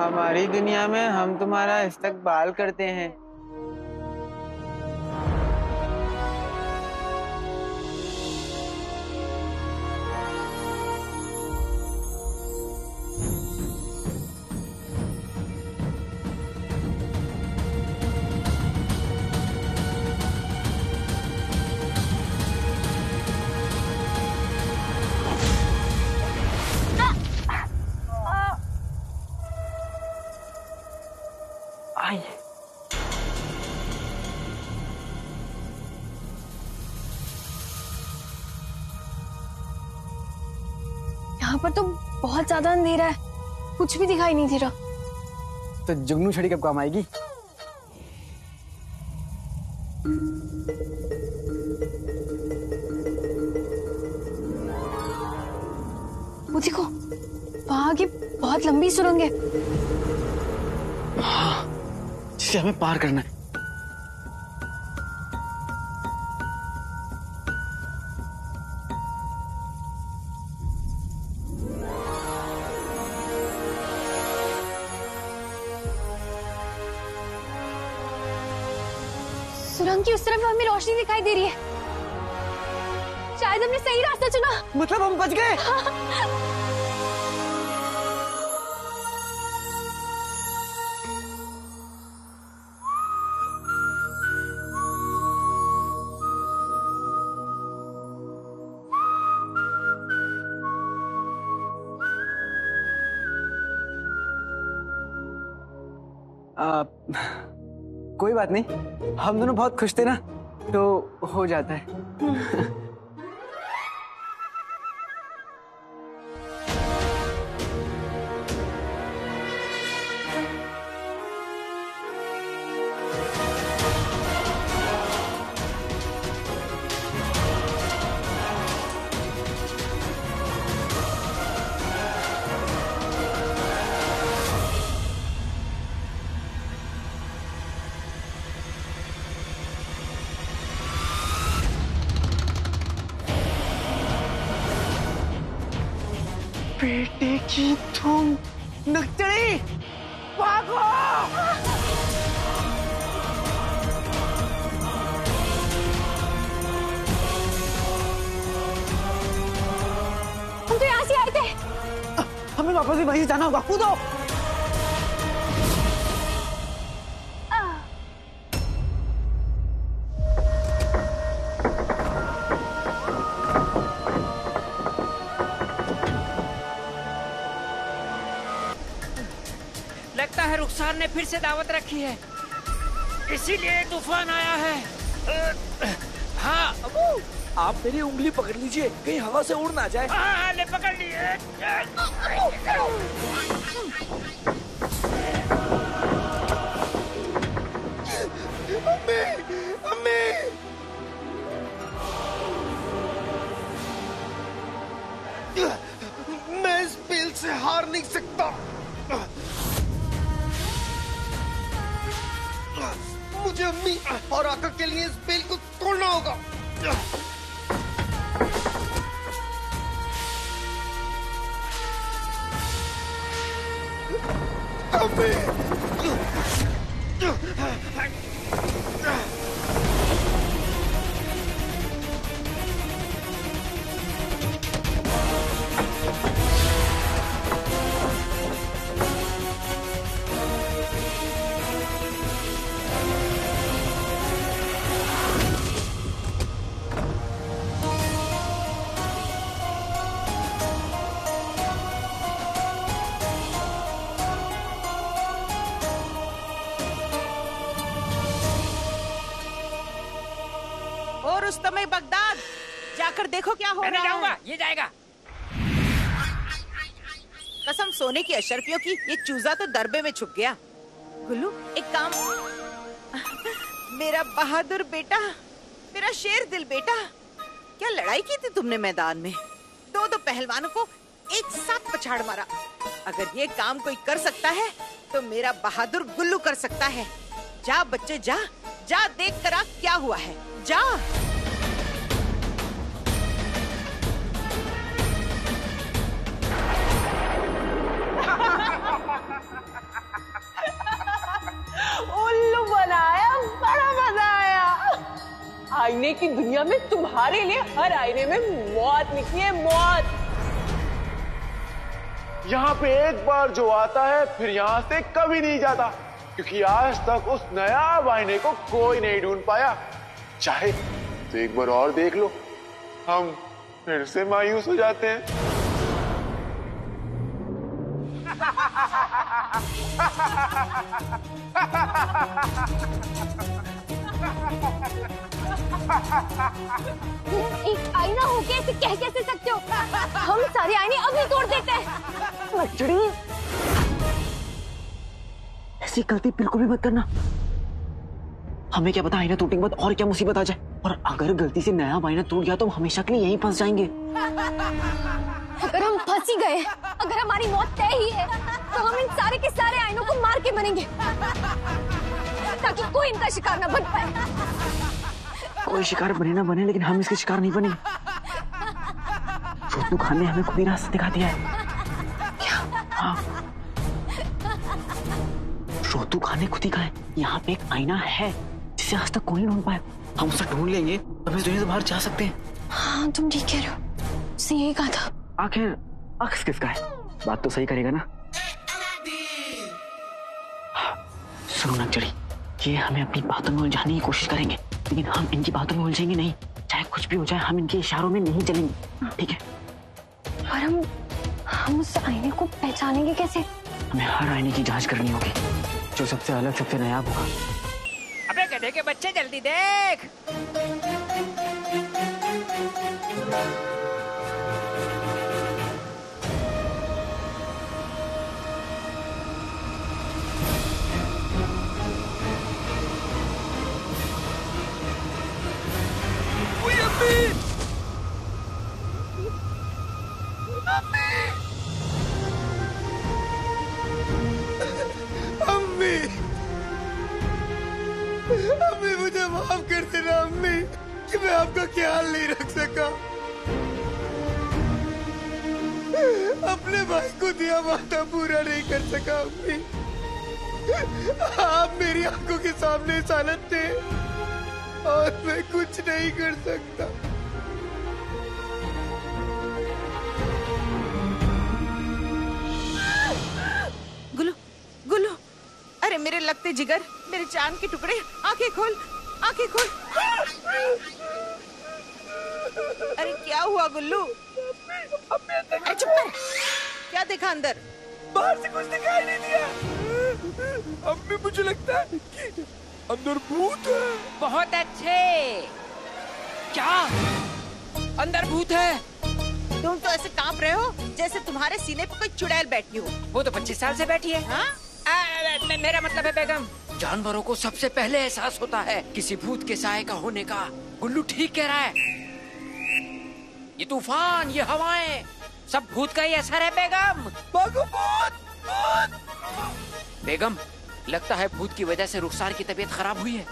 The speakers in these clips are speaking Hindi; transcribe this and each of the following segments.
हमारी दुनिया में हम तुम्हारा इस्तकबाल करते हैं। यहाँ पर तो बहुत ज्यादा अंधेरा है, कुछ भी दिखाई नहीं दे रहा। तो जुगनू छड़ी कब काम आएगी? वो देखो, वहां आगे बहुत लंबी सुरंग है। हाँ, जिसे हमें पार करना है। सुरंग की उस तरफ हमें रोशनी दिखाई दे रही है। शायद हमने सही रास्ता चुना। मतलब हम बच गए। कोई बात नहीं, हम दोनों बहुत खुश थे ना, तो हो जाता है। बेटे की तुम नकचड़ी, भागो! हम तो यहाँ से आए थे। हमें वापस भी वहीं से जाना होगा। कूदो! लगता है रुखसार ने फिर से दावत रखी है, इसीलिए तूफान आया है। हाँ, आप मेरी उंगली पकड़ लीजिए, कहीं हवा से उड़ ना जाए। हाँ, ले पकड़ लिए। अम्मी, अम्मी! मैं इस बिल से हार नहीं सकता। मुझे अम्मी और आका के लिए इस बिल को तोड़ना होगा। अम्मी! और उस समय बगदाद जाकर देखो क्या हो मैं नहीं रहा जाऊंगा, है। ये जाएगा। कसम सोने की अशरफियों की, ये चूजा तो दरबे में छुप गया। गुल्लू, एक काम। मेरा बहादुर बेटा, मेरा शेर दिल बेटा, क्या लड़ाई की थी तुमने मैदान में? दो पहलवानों को एक साथ पछाड़ मारा। अगर ये काम कोई कर सकता है तो मेरा बहादुर गुल्लू कर सकता है। जा बच्चे जा, जा देख कर आ क्या हुआ है, जा। में तुम्हारे लिए हर आईने में मौत लिखी है, मौत। यहाँ पे एक बार जो आता है फिर यहाँ से कभी नहीं जाता, क्योंकि आज तक उस नया आईने को कोई नहीं ढूंढ पाया। चाहे तो एक बार और देख लो, हम फिर से मायूस हो जाते हैं। एक आईना होके ऐसे कह कैसे सकते हो? हम सारे आईने अभी तोड़ देते हैं। नक्चड़ी, ऐसी गलती बिल्कुल भी मत करना। हमें क्या पता आईना टूटने के बाद और क्या मुसीबत आ जाए, और अगर गलती से नया आईना टूट गया तो हम हमेशा के लिए यहीं फंस जाएंगे। अगर हम फंस ही गए, अगर हमारी मौत तय ही है, तो हम इन सारे के सारे आईनों को मार के मरेंगे, ताकि कोई इनका शिकार न बन पाए। कोई शिकार बने ना बने, लेकिन हम इसके शिकार नहीं बनेंगे। छोटू खान ने हमें खुद ही रास्ता दिखा दिया है। क्या? हाँ, छोटू खान ने खुद ही कहा है यहाँ पे एक आईना है जिसे आज तक कोई नहीं ढूंढ पाया। हम उसे ढूंढ लेंगे तो इस दुनिया से बाहर जा सकते हैं। हाँ, तुम ठीक कह रहे हो। उसने यही कहा था। आखिर अक्स किसका है? बात तो सही करेगा ना। सुनो नक्चड़ी, ये हमें अपनी बातों में उलझाने की कोशिश करेंगे, लेकिन हम इनकी बातों में उलझेंगे नहीं। चाहे कुछ भी हो जाए, हम इनके इशारों में नहीं चलेंगे, ठीक है? और हम उस आईने को पहचानेंगे कैसे? हमें हर आईने की जांच करनी होगी, जो सबसे अलग, सबसे नया होगा। अबे गधे के बच्चे, जल्दी देख। अम्मी, अम्मी मुझे माफ कर देना अम्मी, कि मैं आपका ख्याल नहीं रख सका। अपने भाई को दिया वादा पूरा नहीं कर सका अम्मी। आप मेरी आंखों के सामने इस हालत थे और मैं कुछ नहीं कर सकता। गुल्लू, गुल्लू, अरे मेरे लगते जिगर, मेरे चांद के टुकड़े, आंखें खोल, आंखें खोल। अरे क्या हुआ गुल्लू? अरे चुप कर। क्या देखा अंदर? बाहर से कुछ दिखाई नहीं दिया अम्मी, मुझे लगता है कि अंदर भूत है। बहुत अच्छे। क्या अंदर भूत है? तुम तो ऐसे कांप रहे हो जैसे तुम्हारे सीने पे कोई चुड़ैल बैठी हो। वो तो 25 साल से बैठी है। हाँ? मेरा मतलब है बेगम, जानवरों को सबसे पहले एहसास होता है किसी भूत के साए का होने का। गुल्लू ठीक कह रहा है। ये तूफान, ये हवाएं, सब भूत का ही असर है बेगम। बेगम, लगता है भूत की वजह से रुखसार की तबीयत खराब हुई है।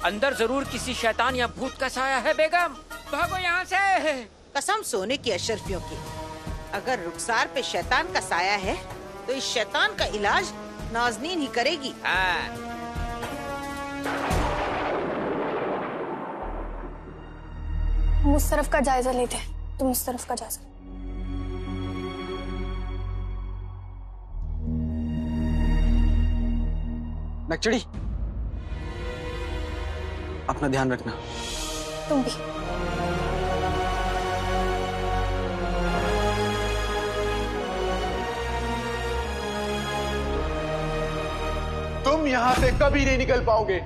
अंदर जरूर किसी शैतान या भूत का साया है बेगम। भागो यहाँ से। कसम सोने की अशरफियों की, अगर रुखसार पे शैतान का साया है तो इस शैतान का इलाज नाज़नीन ही करेगी। हम उस तरफ का जायजा लेते हैं, तुम उस तरफ का जायजा। नक्चड़ी, अपना ध्यान रखना। तुम भी। तुम यहाँ से कभी नहीं निकल पाओगे।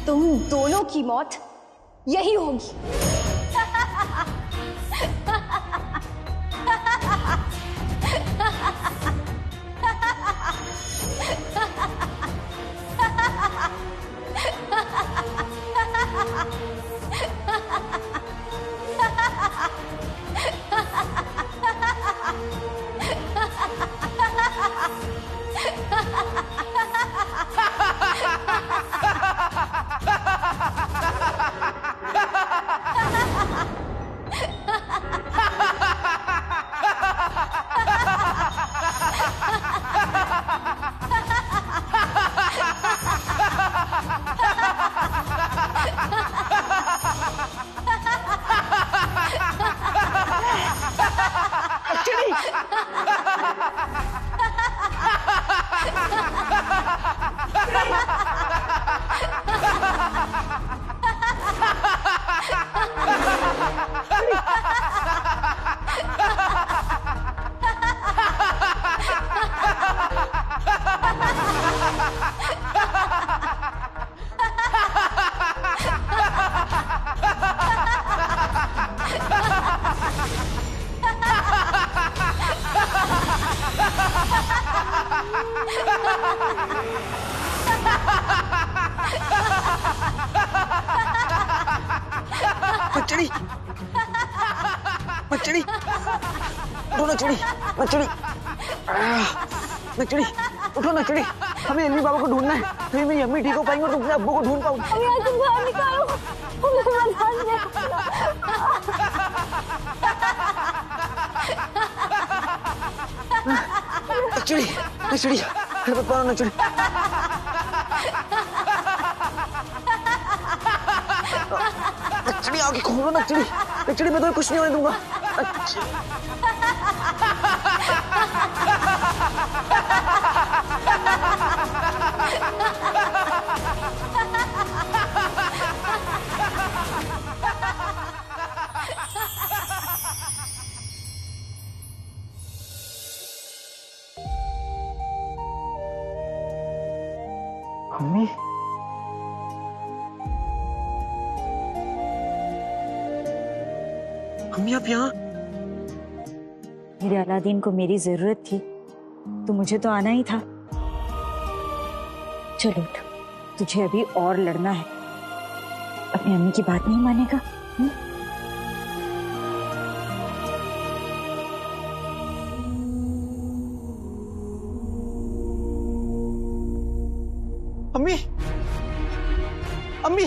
तुम दोनों की मौत यही होगी। नचड़ी, नचड़ी, उठो नचड़ी, नचड़ी, नचड़ी, उठो नचड़ी। हमें अम्मी बाबा को ढूंढना है। फिर मेरी अम्मी ठीक हो पाएंगे और तुम अपने अब्बू को ढूंढ पाओगे। तुम बाहर निकालो। नचड़ी, नचड़ी, घर पर पाओ नचड़ी। नचड़ी आगे खोलो नचड़ी, नचड़ी मैं तो कुछ नहीं होने दूंगा। अम्मी, अम्मी आप यहाँ? मेरे अलादीन को मेरी जरूरत थी तो मुझे तो आना ही था। चलो उठ, तुझे अभी और लड़ना है। अपनी अम्मी की बात नहीं मानेगा? अम्मी, अम्मी,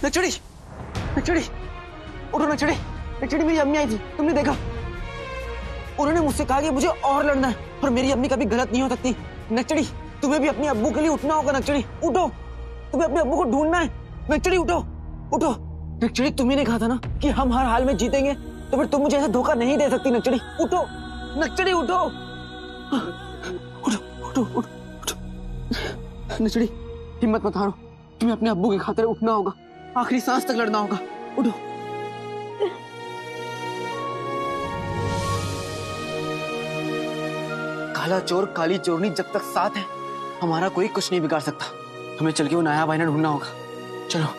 नचड़ी, नचड़ी, उठो नचड़ी, नचड़ी मेरी अम्मी आई थी, तुमने देखा? उन्होंने मुझसे कहा कि मुझे और लड़ना है और मेरी अम्मी कभी गलत नहीं हो सकती। नचड़ी, तुम्हें भी अपने अब्बू के लिए उठना होगा। नचड़ी उठो, तुम्हें अपने अब्बू को ढूंढना है। नचड़ी उठो, उठो। नचड़ी तुम्ही ने कहा था ना कि हम हर हाल में जीतेंगे, तो फिर तुम मुझे ऐसा धोखा नहीं दे सकती। नचड़ी उठो, नचड़ी उठो, उठो, उठो, उठो, उठो। नचड़ी हिम्मत मत हारो, तुम्हें अपने अब्बू की खातिर उठना होगा, आखिरी सांस तक लड़ना होगा। उठो। काला चोर काली चोरनी जब तक साथ है, हमारा कोई कुछ नहीं बिगाड़ सकता। हमें चल के वो नया वाइना ढूंढना होगा। चलो।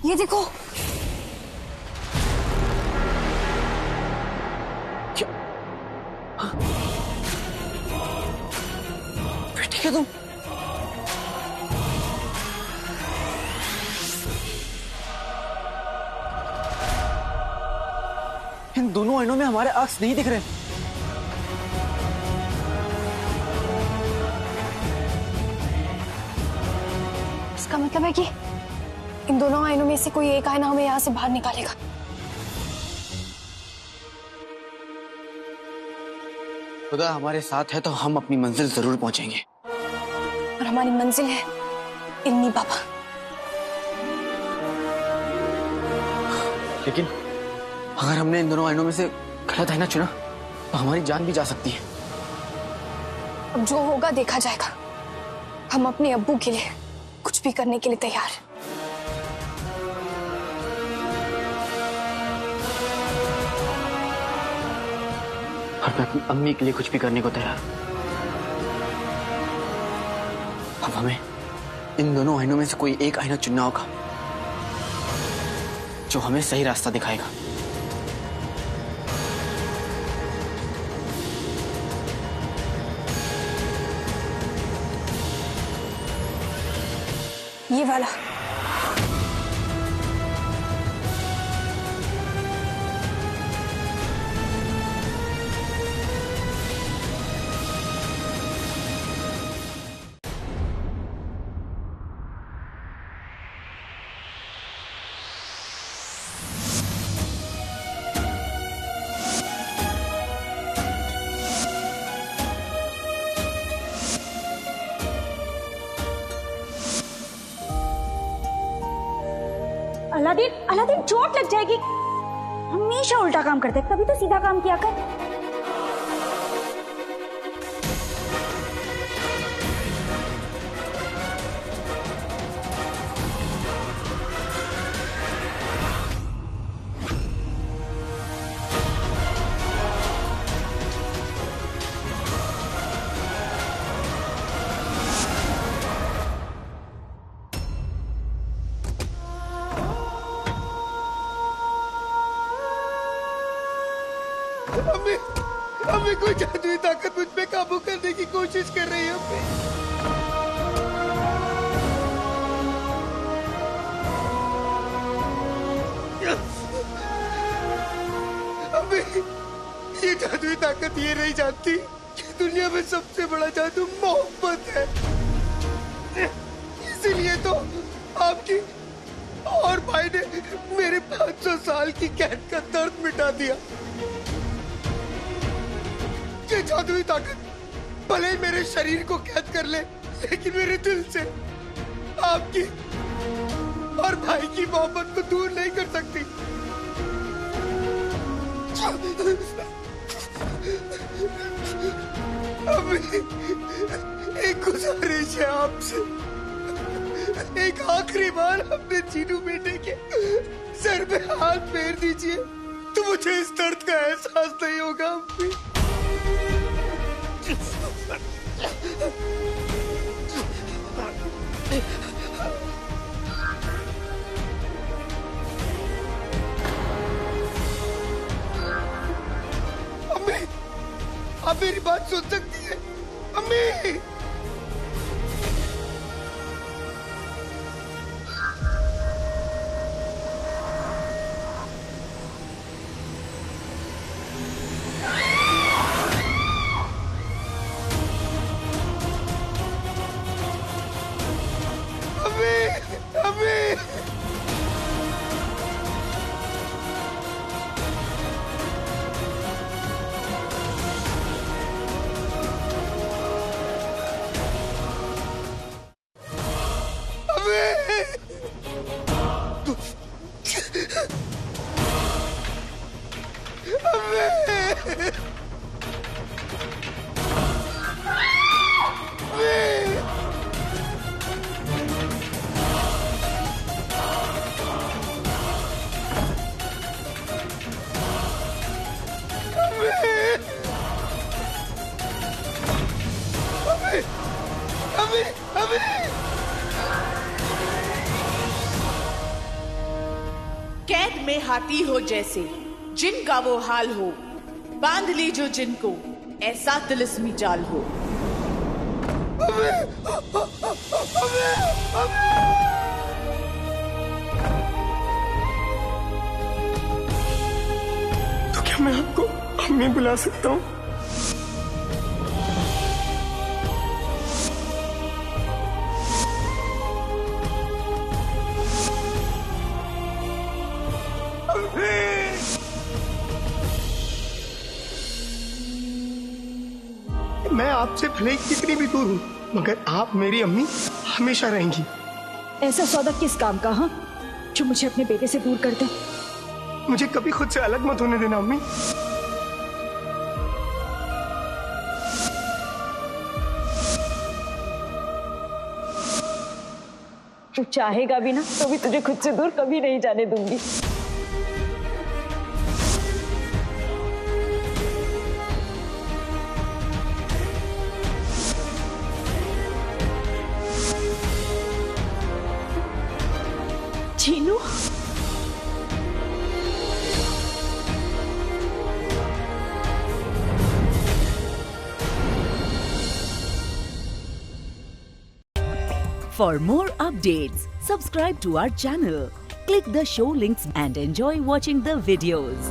ये देखो, ठीक है तुम? इन दोनों आईनों में हमारे अक्स नहीं दिख रहे। इसका मतलब है कि इन दोनों आईनों में से कोई एक आईना हमें यहाँ से बाहर निकालेगा। खुदा हमारे साथ है तो हम अपनी मंजिल जरूर पहुंचेंगे। और हमारी मंजिल है इल्मी बाबा। लेकिन अगर हमने इन दोनों आईनों में से गलत आईना चुना तो हमारी जान भी जा सकती है। अब जो होगा देखा जाएगा। हम अपने अब्बू के लिए कुछ भी करने के लिए तैयार हैं। और मैं अपनी अम्मी के लिए कुछ भी करने को तैयार हूं। अब हमें इन दोनों आईनों में से कोई एक आईना चुनना होगा जो हमें सही रास्ता दिखाएगा। ये वाला। अलादीन, अलादीन चोट लग जाएगी। हमेशा उल्टा काम करते, कभी तो सीधा काम किया कर। अम्मी, अम्मी कोई जादुई ताकत मुझ पे काबू करने की कोशिश कर रही है अम्मी। ये जादुई ताकत ये नहीं जानती कि दुनिया में सबसे बड़ा जादू मोहब्बत है। इसीलिए तो आपकी और भाई ने मेरे 500 साल की कैद का दर्द मिटा दिया। ये जादुई ताकत भले ही मेरे शरीर को कैद कर ले, लेकिन मेरे दिल से आपकी और भाई की मोहब्बत को दूर नहीं कर सकती। अभी एक गुजारिश है आपसे, एक आखिरी बार अपने चीनू बेटे के सर पे हाथ फेर दीजिए तो मुझे इस दर्द का एहसास नहीं होगा। अम्मी अम्मी, आप मेरी बात सुन सकती है? अम्मी कैद में हाथी हो जैसे जिनका वो हाल हो, बांध ली जो जिनको ऐसा तिलिस्मी जाल हो। तो क्या मैं आपको अम्मी बुला सकता हूँ? मैं आपसे भले कितनी भी दूर हूँ, मगर आप मेरी अम्मी हमेशा रहेंगी। ऐसा सौदा किस काम का, हाँ, जो मुझे अपने बेटे से दूर कर दे? मुझे कभी खुद से अलग मत होने देना अम्मी। तू चाहेगा भी ना तो भी तुझे खुद से दूर कभी नहीं जाने दूंगी। Chinu, For more updates, subscribe to our channel, click the show links and enjoy watching the videos.